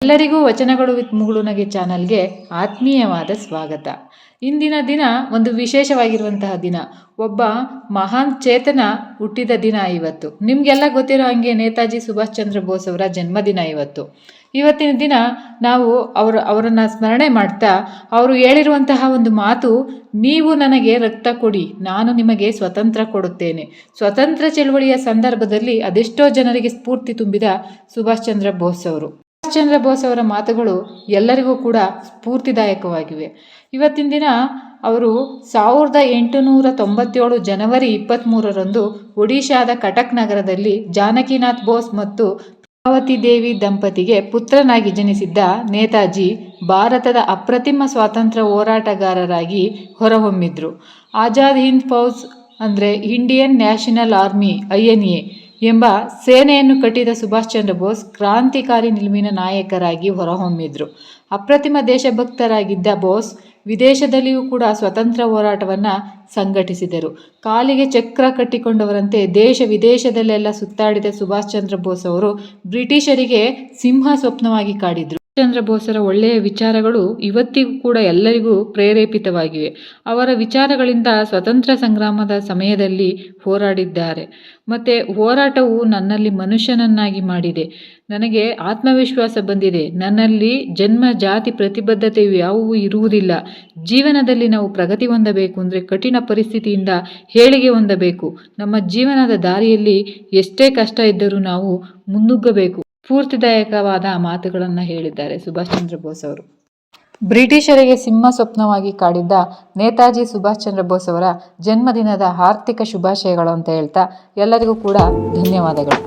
ಎಲ್ಲರಿಗೂ ವಚನಗಳು ವಿತ್ ಮುಗುಳುನಗೆ ಚಾನಲ್ಗೆ ಆತ್ಮೀಯವಾದ ಸ್ವಾಗತ. ಇಂದಿನ ದಿನ ಒಂದು ವಿಶೇಷವಾಗಿರುವಂತಹ ದಿನ. ಒಬ್ಬ ಮಹಾನ್ ಚೇತನ ಹುಟ್ಟಿದ ದಿನ ಇವತ್ತು. ನಿಮಗೆಲ್ಲ ಗೊತ್ತಿರೋ ಹಾಗೆ ನೇತಾಜಿ ಸುಭಾಷ್ ಚಂದ್ರ ಬೋಸ್ ಅವರ ಜನ್ಮದಿನ ಇವತ್ತು. ಇವತ್ತಿನ ದಿನ ನಾವು ಅವರನ್ನು ಸ್ಮರಣೆ ಮಾಡ್ತಾ ಅವರು ಹೇಳಿರುವಂತಹ ಒಂದು ಮಾತು, ನೀವು ನನಗೆ ರಕ್ತ ಕೊಡಿ, ನಾನು ನಿಮಗೆ ಸ್ವತಂತ್ರ ಕೊಡುತ್ತೇನೆ. ಸ್ವತಂತ್ರ ಚಳವಳಿಯ ಸಂದರ್ಭದಲ್ಲಿ ಅದೆಷ್ಟೋ ಜನರಿಗೆ ಸ್ಫೂರ್ತಿ ತುಂಬಿದ ಸುಭಾಷ್ ಚಂದ್ರ ಬೋಸ್ ಅವರು. ಸುಭಾಷ್ ಚಂದ್ರ ಬೋಸ್ ಅವರ ಮಾತುಗಳು ಎಲ್ಲರಿಗೂ ಕೂಡ ಸ್ಫೂರ್ತಿದಾಯಕವಾಗಿವೆ. ಇವತ್ತಿನ ದಿನ ಅವರು 1897 ಜನವರಿ 23ರಂದು ಒಡಿಶಾದ ಕಟಕ್ ನಗರದಲ್ಲಿ ಜಾನಕಿನಾಥ್ ಬೋಸ್ ಮತ್ತು ಪ್ರಭಾವತಿ ದೇವಿ ದಂಪತಿಗೆ ಪುತ್ರನಾಗಿ ಜನಿಸಿದ್ದ ನೇತಾಜಿ ಭಾರತದ ಅಪ್ರತಿಮ ಸ್ವಾತಂತ್ರ್ಯ ಹೋರಾಟಗಾರರಾಗಿ ಹೊರಹೊಮ್ಮಿದ್ರು. ಆಜಾದ್ ಹಿಂದ್ ಫೌಜ್ ಅಂದರೆ ಇಂಡಿಯನ್ ನ್ಯಾಷನಲ್ ಆರ್ಮಿ INA ಎಂಬ ಸೇನೆಯನ್ನು ಕಟ್ಟಿದ ಸುಭಾಷ್ ಚಂದ್ರ ಬೋಸ್ ಕ್ರಾಂತಿಕಾರಿ ನಿಲುವಿನ ನಾಯಕರಾಗಿ ಹೊರಹೊಮ್ಮಿದ್ರು. ಅಪ್ರತಿಮ ದೇಶಭಕ್ತರಾಗಿದ್ದ ಬೋಸ್ ವಿದೇಶದಲ್ಲಿಯೂ ಕೂಡ ಸ್ವತಂತ್ರ ಹೋರಾಟವನ್ನು ಸಂಘಟಿಸಿದರು. ಕಾಲಿಗೆ ಚಕ್ರ ಕಟ್ಟಿಕೊಂಡವರಂತೆ ದೇಶ ವಿದೇಶದಲ್ಲೆಲ್ಲ ಸುತ್ತಾಡಿದ ಸುಭಾಷ್ ಚಂದ್ರ ಬೋಸ್ ಅವರು ಬ್ರಿಟಿಷರಿಗೆ ಸಿಂಹ ಸ್ವಪ್ನವಾಗಿ ಕಾಡಿದ್ರು. ಚಂದ್ರ ಬೋಸರ ಒಳ್ಳೆಯ ವಿಚಾರಗಳು ಇವತ್ತಿಗೂ ಕೂಡ ಎಲ್ಲರಿಗೂ ಪ್ರೇರೇಪಿತವಾಗಿವೆ. ಅವರ ವಿಚಾರಗಳಿಂದ ಸ್ವತಂತ್ರ ಸಂಗ್ರಾಮದ ಸಮಯದಲ್ಲಿ ಹೋರಾಡಿದ್ದಾರೆ. ಮತ್ತು ಹೋರಾಟವು ನನ್ನಲ್ಲಿ ಮನುಷ್ಯನನ್ನಾಗಿ ಮಾಡಿದೆ, ನನಗೆ ಆತ್ಮವಿಶ್ವಾಸ ಬಂದಿದೆ, ನನ್ನಲ್ಲಿ ಜನ್ಮ ಜಾತಿ ಪ್ರತಿಬದ್ಧತೆಯು ಯಾವುವೂ ಇರುವುದಿಲ್ಲ. ಜೀವನದಲ್ಲಿ ನಾವು ಪ್ರಗತಿ ಹೊಂದಬೇಕು ಅಂದರೆ ಕಠಿಣ ಪರಿಸ್ಥಿತಿಯಿಂದ ಏಳಿಗೆ ಹೊಂದಬೇಕು. ನಮ್ಮ ಜೀವನದ ದಾರಿಯಲ್ಲಿ ಎಷ್ಟೇ ಕಷ್ಟ ಇದ್ದರೂ ನಾವು ಮುನ್ನುಗ್ಗಬೇಕು. ಸ್ಫೂರ್ತಿದಾಯಕವಾದ ಮಾತುಗಳನ್ನು ಹೇಳಿದ್ದಾರೆ ಸುಭಾಷ್ ಚಂದ್ರ ಬೋಸ್ ಅವರು. ಬ್ರಿಟಿಷರಿಗೆ ಸಿಂಹ ಸ್ವಪ್ನವಾಗಿ ಕಾಡಿದ್ದ ನೇತಾಜಿ ಸುಭಾಷ್ ಚಂದ್ರ ಬೋಸ್ ಅವರ ಜನ್ಮದಿನದ ಆರ್ಥಿಕ ಶುಭಾಶಯಗಳು ಅಂತ ಹೇಳ್ತಾ ಎಲ್ಲರಿಗೂ ಕೂಡ ಧನ್ಯವಾದಗಳು.